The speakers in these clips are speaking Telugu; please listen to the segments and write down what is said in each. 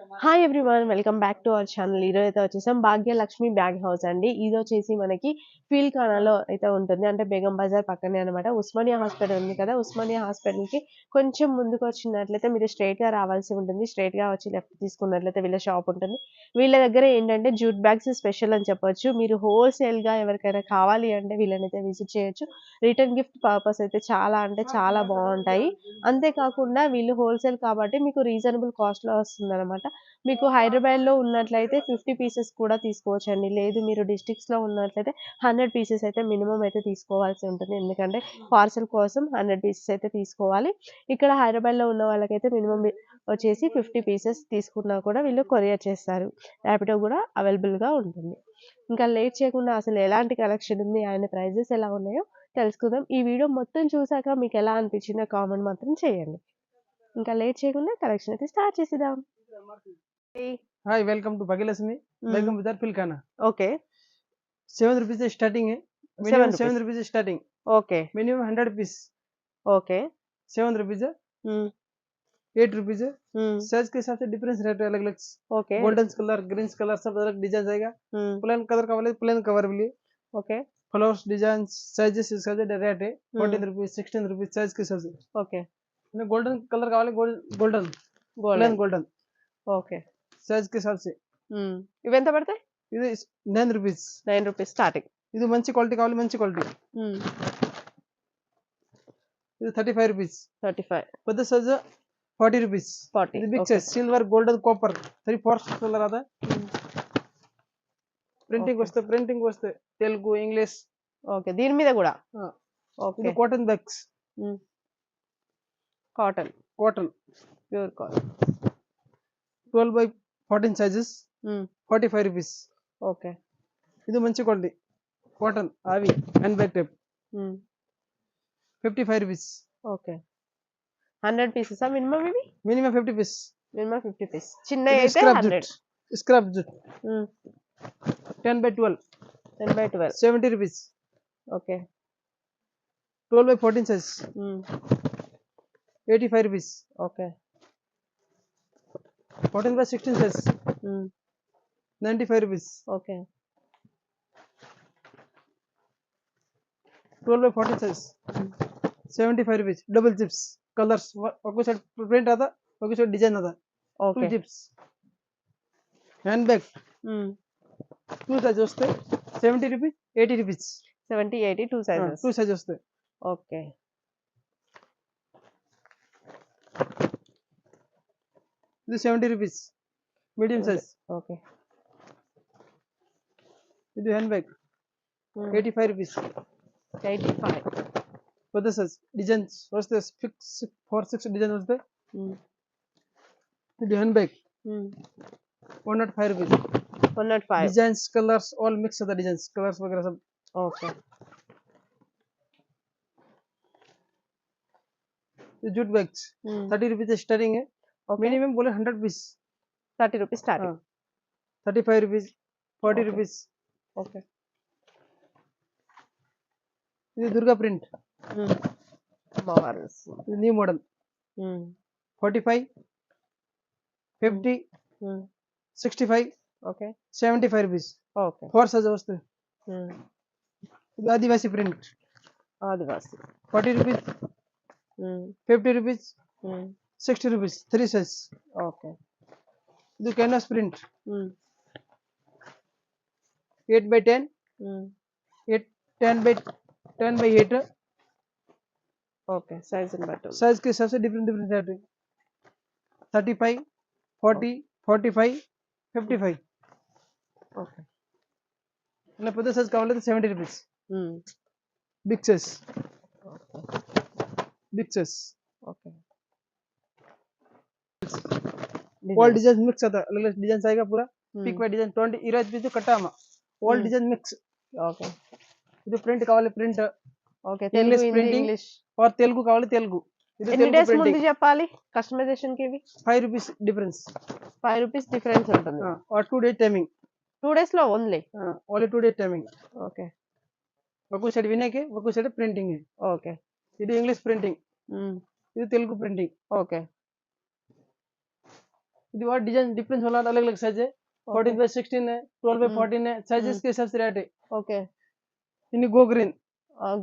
Hi everyone welcome back to our channel. ఈరోజు అయితే వచ్చేసాం భాగ్యలక్ష్మి బ్యాగ్ హౌస్ అండి. ఇది వచ్చేసి మనకి ఫీల్ ఖానాలో అయితే ఉంటుంది, అంటే బేగం బజార్ పక్కనే అనమాట. ఉస్మానియా హాస్పిటల్ ఉంది కదా, ఉస్మానియా హాస్పిటల్కి కొంచెం ముందుకు వచ్చినట్లయితే మీరు స్ట్రైట్గా రావాల్సి ఉంటుంది. స్ట్రైట్గా వచ్చి లెఫ్ట్ తీసుకున్నట్లయితే వీళ్ళ షాప్ ఉంటుంది. వీళ్ళ దగ్గర ఏంటంటే జూట్ బ్యాగ్స్ స్పెషల్ అని చెప్పొచ్చు. మీరు హోల్సేల్గా ఎవరికైనా కావాలి అంటే వీళ్ళనైతే విజిట్ చేయొచ్చు. రిటర్న్ గిఫ్ట్ పర్పస్ అయితే చాలా అంటే చాలా బాగుంటాయి. అంతేకాకుండా వీళ్ళు హోల్సేల్ కాబట్టి మీకు రీజనబుల్ కాస్ట్లో వస్తుందన్నమాట. మీకు హైదరాబాద్‌లో ఉన్నట్లయితే 50 పీసెస్ కూడా తీసుకోవచ్చండి. లేదు మీరు డిస్ట్రిక్ట్స్‌లో ఉన్నట్లయితే 100 పీసెస్ అయితే మినిమమ్ అయితే తీసుకోవాల్సి ఉంటుంది. ఎందుకంటే పార్సెల్ కోసం 100 పీసెస్ అయితే తీసుకోవాలి. ఇక్కడ హైదరాబాద్‌లో ఉన్న వాళ్ళకైతే మినిమమ్ వచ్చేసి 50 పీసెస్ తీసుకున్నా కూడా వీళ్ళు కొరియర్ చేస్తారు. ర్యాపిడో కూడా అవైలబుల్‌గా ఉంటుంది. ఇంకా లేట్ చేయకుండా అసలు ఎలాంటి కలెక్షన్ ఉంది, ఆయన ప్రైజెస్ ఎలా ఉన్నాయో తెలుసుకుందాం. ఈ వీడియో మొత్తం చూసాక మీకు ఎలా అనిపించిందో కామెంట్ మాత్రం చేయండి. ఇంకా లేట్ చేయకుండా కలెక్షన్ అయితే స్టార్ట్ చేసేద్దాం. Hi welcome to Bhagyalakshmi Begum Bazaar Filkhana. Okay 7 rupees से स्टार्टिंग है, 7 मिनिमम 7 rupees. रुपीज से starting, okay minimum 100 piece okay 7 rupees है, हम्म 8 रुपीज है। साइज के हिसाब से डिफरेंस रेट अलग अलग। Okay golden colour green colour सब अलग डिजाइन आएगा। प्लेन कलर का वाले प्लेन कवर भी लिए ओके फ्लावर्स डिजाइन साइजेस हिसाब से रेट है 14 रुपीज 16 रुपीज साइज के हिसाब से। ओके गोल्डन कलर का वाले golden plain golden okay size के हिसाब से ఇవి ఎంత పడతాయి? ఇది 9 रुपीज 9 రూపీస్ స్టార్టింగ్. ఇది మంచి క్వాలిటీ కావాలి మంచి క్వాలిటీ ఇది 35 रुपीज 35 పెద్ద సైజ్ 40 रुपीज 40 ఇది big okay size silver golden copper 3/4 colour आता ప్రింటింగ్ వస్తే తెలుగు ఇంగ్లీష్. ఓకే దీని మీద కూడా ఓకే ఇది cotton bags cotton cotton pure cotton 12/14 sizes 45 rupees okay ఇది మంచి క్వాలిటీ కాటన్ అవి hand bag type 55 rupees okay 100 pieces minimum ఇవి మినిమం 50 పీస్ మినిమం 50 పీస్ చిన్న అయితే 100 scrap jute 10/12 10/12 70 rupees okay 12/14 size 85 rupees okay 14/16 size 95 rupees okay 12/14 size 75 rupees double chips colours ఒక సైడ్ ప్రింట్ आता ఒక సైడ్ డిజైన్ आता okay 2 chips hand bag 2 size వస్తే 70 रुपीज 80 रुपीज 70 80 2 సైజెస్ 2 సైజ్ వస్తాయి. ఓకే ఇది 70 रुपीज మీడియం సైజ్ ఓకే ఇది హ్యాండ్ బ్యాగ్ 85 रुपीज 85 పెద్ద సైజ్ డిజైన్స్ వస్తే 6 డిజైన్ వస్తాయి. ఇది hand bag 105 rupees 105 designs colours all mix होता है डिजाइन्स कलर्स वगैरह सब. ఓకే ये जूट बैग्स 30 रुपीज स्टार्टिंग है, मिनिमम बोले 100 piece 30 rupees starting 35 rupees 40 rupees. Okay ఇది దుర్గా ప్రింట్ బార్స్ ఇది new model 45 50 65 okay 75 rupees okay 4 size వస్తాయి. ఇది Adivasi print Adivasi 40 rupees 50 rupees 60 rupees 3 size. Okay ఇది canvas print 8/10 8 10/8 okay size but size के हिसाब से डिफरेंट डिफरेंट रेट है 35 40 45 55. ఓకే ఇలా పెద్ద సైజ్ కావాలంటే 70 rupees big size okay all design mix आता है अलग अलग डिजाइन आएगा पूरा पिक बाय डिजाइन 20 20 पीस కట్టామా ऑल डिजाइन मिक्स. ఓకే ఇది ప్రింట్ కావాలి print okay English Telugu printing English और తెలుగు కావాలి తెలుగు. ఇది ఎన్ని తెలుగు డేస్ ముందు ప్రింటింగ్ చెప్పాలి కస్టమైజేషన్ కి? ఇవి 5 रुपीस डिफरेंस 5 రూపీస్ డిఫరెన్స్ ఉంటుంది और 2 डे टाइमिंग 2 డేస్ లో only. Only 2 day timing. Okay ఒక సైడ్ వినేకి ఒక సైడ్ ప్రింటింగ్. ఓకే ఇది ఇంగ్లీష్ ప్రింటింగ్ ఇది తెలుగు ప్రింటింగ్. ఓకే ఇది और डिजाइन डिफरेंस वाला अलग अलग साइज है 14 बाय 16 है 12 बाय 14 है साइजेस के हिसाब से रेट है okay in go green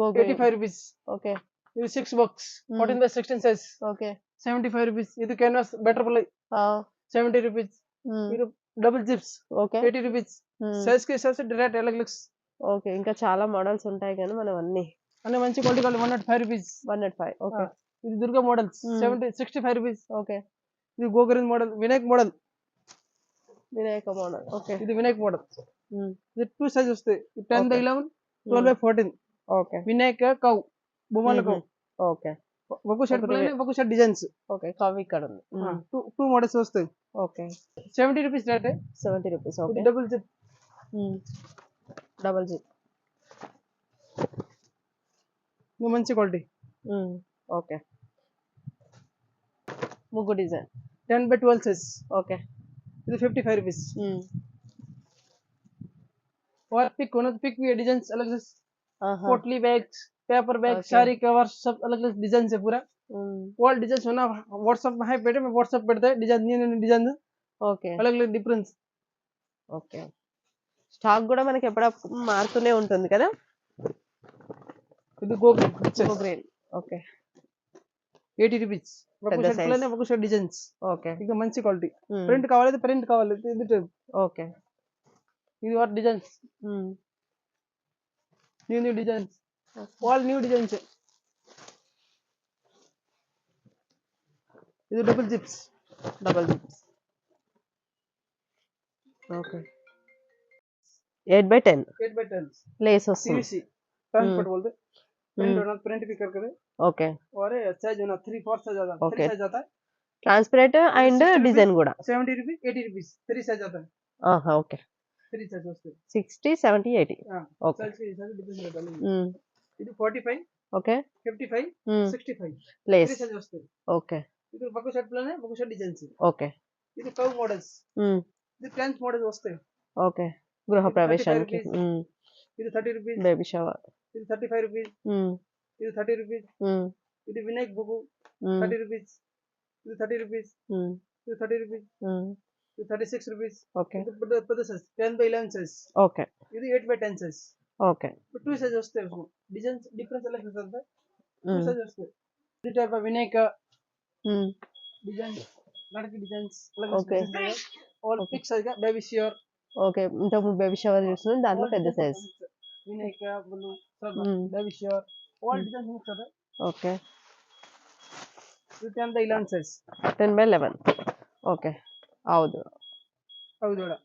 go green 85 rupees okay ఇది 6 box 14 by 16 size okay 75 rupees ఇది canvas butterfly 70 rupees ఇది double zips okay 80 rupees size के हिसाब से रेट अलग अलग ఓకే ఇంకా చాలా మోడల్స్ ఉంటాయి కానీ మనం అన్ని అనే మంచి క్వాలిటీ కావాలి 105 rupees 105 ఓకే ఇది దుర్గా మోడల్స్ 65 rupees ఓకే ఇది go green model Vinayak model Vinayaka model okay ఇది వినాయక్ మోడల్ ఇది 2 సైజ్ వస్తాయి 10 by 11 12 by 14 okay Vinayak cow బొమ్మల కౌ ఓకే ఒక్కో షర్ట్ ప్లేన్ ఒక్కో షర్ట్ డిజైన్స్ ఓకే కవి ఇక్కడ ఉంది టూ మోడల్స్ వస్తాయి okay 70 rupees rate 70 rupees okay ఇది డబుల్ జిప్ డబల్ జీ మంచి క్వాలిటీ ఓకే ముగ్గు డిజైన్ 10 by 12 సైజ్ ఓకే ఇది 55 rupees और पिक होना तो पिक भी है डिजाइन अलग अलग पोटली बैग्स पेपर बैग Okay. सारी कवर सब अलग अलग डिजाइन है पूरा ऑल डिजाइन होना व्हाट्सएप में है पेटे में व्हाट्सएप पेड़ता है डिजाइन नहीं डिजाइन ఓకే अलग अलग डिफरेंस ఓకే స్టాక్ కూడా మనకి ఎప్పుడప్పుడు మారుతూనే ఉంటుంది కదా ఇది గో గ్రీన్ ఓకే 80 rupees ఒక షర్ట్ ప్లేన్ ఒక షర్ట్ డిజైన్స్ ఓకే ఇంకా మంచి క్వాలిటీ ప్రింట్ కావాలి ప్రింట్ కావాలి ఇది టైప్ ఓకే ఇది what designs new designs all new designs ఇది double zips double zips okay 8x10 8 by 10 lace వస్తుంది सीवीसी ट्रांसपोर्ट बोलते प्रिंट होना प्रिंट भी कर करे ఓకే और साइज होना 3 4 साइज आता है Okay. 3 साइज आता है ట్రాన్స్పరెంట్ అండ్ 60 డిజైన్ కూడా 70 rupees 80 rupees 3 साइज आता है ఆహా ఓకే 3 साइज వస్తాయి 60 70 80 ఓకే साइज के हिसाब से डिफरेंस रहता है ఇది 45 ఓకే 55 65 లేస్ 3 साइज వస్తాయి ఓకే ఇది ఒక షర్ట్ ప్లాన్ ఒక షర్ట్ డిజైన్స్ ఓకే ఇది కవ్ మోడల్స్ ఇది ప్లాన్స్ మోడల్స్ వస్తాయి ఓకే గృహ ఇది 35 ప్రవేశానికి rupees. ఇది 30 rupees బేబీ షవర్ ఇది 35 rupees ఇది 30 rupees ఇది వినాయక్ బుబు 30 rupees ఇది 30 rupees ఇది 30 rupees ఇది 36 rupees ఓకే ఇది పెద్ద సైజ్ 10 by 11 సైజ్ ఓకే ఇది 8 by 10 సైజ్ ఓకే 2 సైజ్ వస్తాయి డిజైన్స్ డిఫరెన్స్ अलग होता है 2 సైజ్ వస్తాయి ఇది టైప్ ఆఫ్ వినాయక్ డిజైన్ లड़की డిజైన్స్ अलग Okay. All pick size baby shower okay ఇంతకుముందు బేబీ షవర్ చూస్తున్నాం దాంట్లో పెద్ద సైజ్ వినాయక్ బ్లూ सब baby shower all designs mix है ఓకే ఇది 10 by 11 సైజ్ 10x11 ఓకే ಹೌದು అవి కూడా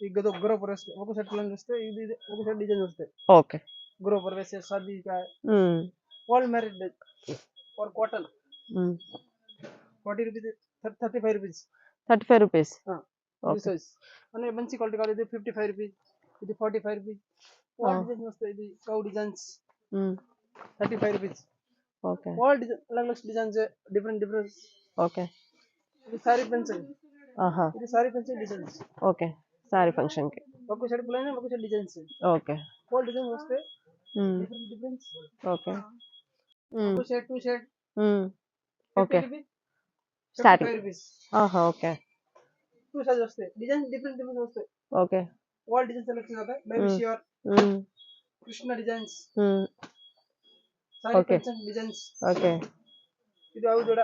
ఈ గదో గ్రో ప్రవేశ ఒక సెట్ ప్లాన్ చూస్తే ఇది ఒక సెట్ డిజైన్ వస్తాయి ఓకే ग्रो प्रवेश शादी का ऑल मैरिड और कॉटन 40 rupees 35 rupees 35 రూపీస్ ఇది సైజ్ అనే మంచి క్వాలిటీ కావాలి ఇది 55 rupees ఇది 45 rupees ఆల్ డిజైన్స్ వస్తాయి ఇది cow designs 35 rupees okay all design अलग अलग डिजाइन है डिफरेंट ఓకే ఇది సారీ పెన్సిల్ ఆహా ఇది sorry pencil designs okay sorry function కి ఒక సెట్ ప్లేన్ ఒక set designs okay all design వస్తాయి డిఫరెంట్ ఓకే ఒక set two set okay 50 rupees Starting. 55 rupees ఆహా ఓకే टू साइज वस्ते डिजाइन डिफरेंट डिफरेंट वस्ते ఓకే ऑल डिजाइन सेलेक्शन आता है बेबी श्योर कृष्णा डिजाइन्स सारी Okay. पेंशन डिजाइन्स ఓకే ಇದು ಅವು ಜೋಡ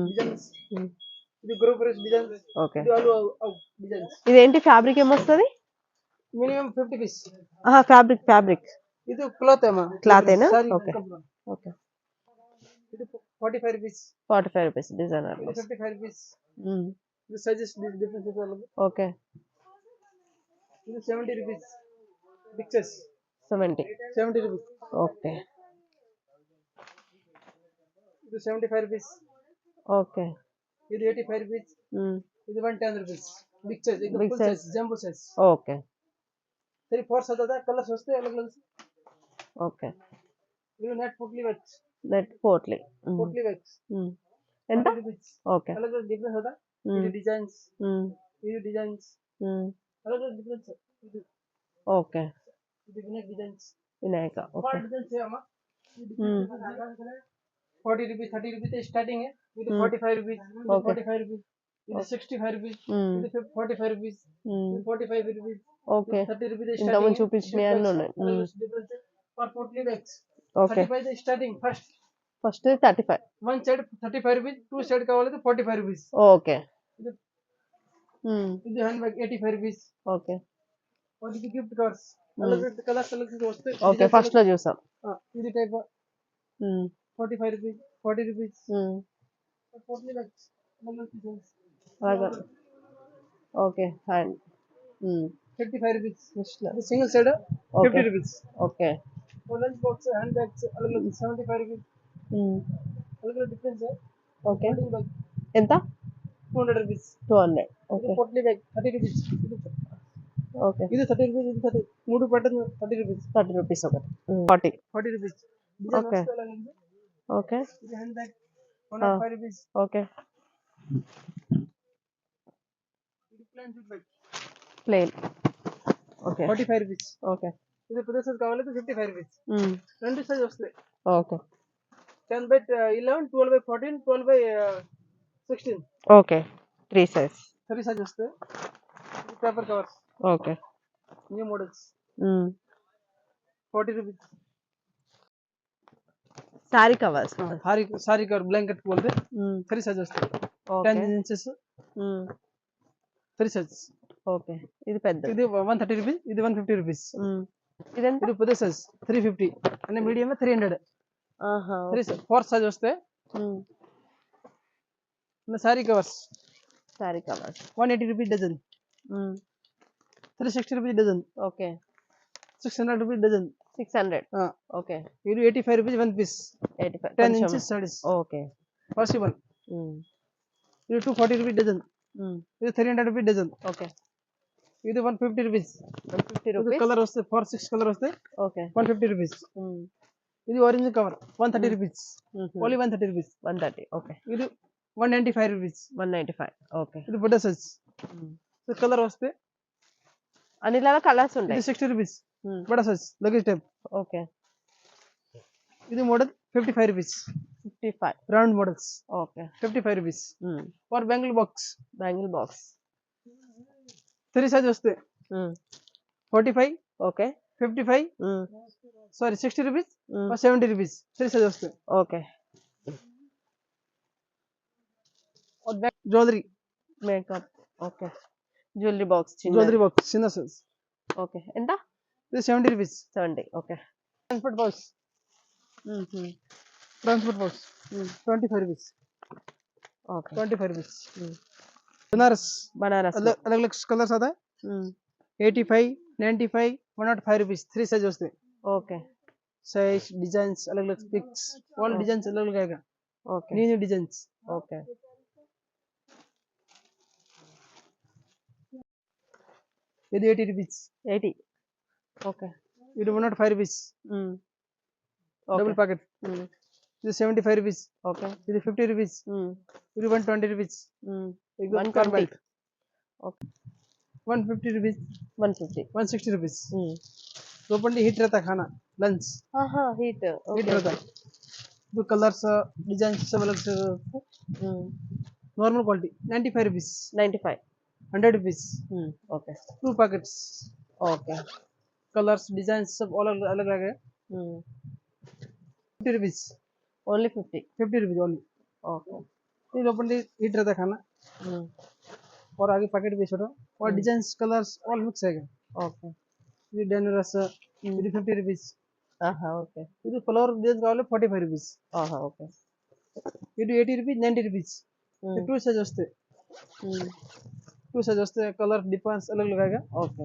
డిజైన్స్ ఇది గ్రూప్ రేస్ డిజైన్స్ ఓకే ఇది అలు అవు డిజైన్స్ ఇదేంటి ఫ్యాబ్రిక్ ఏమొస్తుంది మినిమం 50 పీస్ ఆహా ఫ్యాబ్రిక్ ఇది క్లాత్ ఏమా Cloth ఏనా? Sorry Okay. ఓకే ఇది 45 రూపీస్ 45 రూపీస్ డిజైనర్ ఇది 55 రూపీస్ ఇది సైజెస్ డిఫరెన్స్ వాళ్ళకి ఓకే ఇది 70 రూపీస్ పిక్చర్స్ 70 70 రూపీస్ ఓకే ఇది 75 రూపీస్ ఓకే ఇది 85 రూపీస్ ఇది 110 రూపీస్ बिग साइज एकदम Big full size. Size jumbo size okay 3 4 size आता है कलर्स होते हैं अलग अलग ఓకే ये नेट पोटली वर्क्स నెట్ పోట్లీ पोटली वर्क्स ఎంత 100 rupees ఓకే अलग अलग डिफरेंस होता है ये डिजाइन्स अलग अलग डिफरेंस है ఓకే ఇది Vinayak designs Vinayaka okay all design है हमारा 40 rupees 30 rupees से स्टार्टिंग है ये 45 rupees Okay. 45 rupees ఇది 65 రూపీస్, ఇది 45 రూపీస్, ఇది 45 రూపీస్, ఓకే. 30 రూపీస్ ఇంతకుముందు స్టార్టింగ్. చూపించినవి అన్నీ ఉన్నాయి. డిఫరెన్స్ ఫర్ పోట్లీ bags. Okay. 35 starting first. First 35. One side 35 rupees, two side కావాలంటే 45 రూపీస్. ఓకే. ఇది ఇది హ్యాండ్ బ్యాగ్ 85 రూపీస్. ఓకే. వాటికి గిఫ్ట్ కార్డ్స్ అలాగే కలర్స్ వస్తాయి. ఓకే, ఫస్ట్ లో చూసాం. ఇది టైప్ 45 రూపీస్, 40 రూపీస్. పోట్లీ బ్యాగ్స్ అలాగా. Okay. Hand 55 rupees. Single side 50 rupees. Okay. Lunch box, hand bags అలాగే 75 రూపీస్. అలాగే డిఫరెన్స్ ఓకే. బ్యాగ్ ఎంత? 200 rupees. 200. Okay. Potli bag 30 rupees. Okay. ఇది 30 రూపీస్, ఇది 30. మూడు పట్టను 30 రూపీస్. 30 రూపీస్ ఒకటి. 40. 40 రూపీస్. ఓకే. ఓకే. ఇది హ్యాండ్ బ్యాగ్ 105 రూపీస్. ఓకే. ఇది plain jute bag plain. Okay. 45 rupees. Okay. ఇది పెద్ద సైజ్ కావాలంటే 55 రూపీస్. రెండు సైజ్ వస్తాయి. ఓకే. 10 by 11, 12 by 14, 12 by 16. ఓకే. 3 సైజ్. 3 సైజ్ వస్తాయి. ఇది paper covers. Okay. New models 40 rupees. Sari covers. Sari cover blanket बोलते 3 साइज వస్తాయి. 10 ఇంచెస్ 3 సైజ్. ఓకే. ఇది పెద్ద. ఇది 130 రూపీస్, ఇది 150 రూపీస్. ఇదెంత? ఇది పెద్ద సైజ్ 350 అంటే మీడియం 300. ఆహా. 4 సైజ్ వస్తాయి. Sari covers sari covers 180 rupees dozen, 360 rupees dozen. Okay. 600 rupees dozen. 600. Okay. ఇది 85 rupees 1 piece. 85. 10 inches saris. Okay. Possible. ఇది 240 రూపీస్ డజన్. ఇది 300 రూపీస్ డజన్. ఓకే. ఇది 150 రూపీస్. 150 ఇది రూపీస్. కలర్ వస్తాయి 4-6 కలర్ వస్తాయి. ఓకే. 150 రూపీస్. ఇది orange cover 130 rupees. Only 130 rupees. 130. Okay. ఇది 195 రూపీస్. 195. ఓకే. ఇది పెద్ద సైజ్. ఇది కలర్ వస్తాయి. అన్నిలలో కలర్స్ ఇది ఉంటాయి. 60 రూపీస్. బడా సైజ్ లగేజ్ టైప్. ఓకే. ఇది model 55 rupees. 55. Round models okay. 55 rupees. For bangle box. Bangle box 3 size వస్తాయి. 45, okay. 55, sorry 60 rupees, 70 rupees. 3 size వస్తాయి. Okay. Jewellery makeup. Okay. Jewellery box చిన్న. జ్యువెలరీ బాక్స్ చిన్న సైజ్. ఓకే. ఎంత? ఇది 70 rupees. 70. Okay. Transport box. Transport box 25 rupees. Okay. 25 rupees. Banaras Banaras. अलग अलग कलर्स आता है. 85, 95, 105 रुपीस. 3 साइज वस्ते. ओके. साइज डिजाइन्स अलग अलग पिक्स ऑल डिजाइन्स अलग अलग आएगा. Okay. New new designs. Okay. ఇది 80 రూపీస్. 80. ఓకే. ఇది 105 రూపీస్. Double packet. ఇది 75 రూపీస్. ఓకే. ఇది 50 రూపీస్. ఇది 120 రూపీస్. 120. ओके. 150 रुपीज. 150. 160 रुपीज. तो अपन हीट रहता खाना लंच. हाँ हीट. हीट रहता. तो कलर्स डिजाइन सब अलग से. Normal quality 95 rupees. 95. 100 rupees. Okay. 2 packets. Okay. Colours design सब अलग अलग है. 50 rupees. Only 50. 50 rupees only. Okay. ये अपन हीट रहता खाना. और आगे पैकेट भी छोटा और डिजाइन कलर्स ऑल मिक्स है. ओके. ये डेनरस ఇది 50 రూపీస్. ఆహా. ఓకే. ఇది ఫ్లవర్ డిజైన్ కావాలి 45 రూపీస్. ఆహా. ఓకే. ఇది 80 రూపీస్ 90 రూపీస్. ये 2 साइज వస్తాయి. 2 साइज వస్తాయి. కలర్ డిఫరెన్స్ अलग अलग आएगा. ఓకే.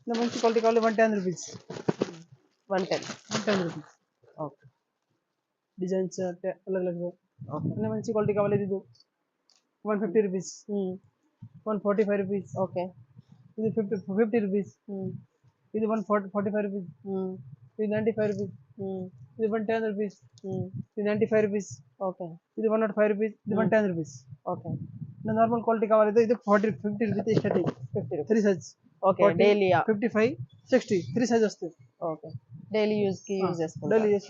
ना మంచి క్వాలిటీ కావాలి 110 రూపీస్. 110 రూపీస్. ఓకే. డిజైన్స్ अलग अलग है. ఓకే. ना మంచి క్వాలిటీ కావాలి ఇది 150 రూపీస్. 145 రూపీస్. ఓకే. ఇది 50 రూపీస్. ఇది 145 రూపీస్. ఇది 95 రూపీస్. ఇది 110 రూపీస్. ఇది 95 రూపీస్. ఓకే. ఇది 105 రూపీస్. ఇది 110 రూపీస్. ఓకే. నా నార్మల్ క్వాలిటీ కావాలి ఇది 50 rupees starting. 50 rupees. 3 size. Okay. Daily 55, 60 3 size వస్తాయి. ఓకే. డైలీ యూజ్ కి యూజ్ చేసుకోండి. Daily use.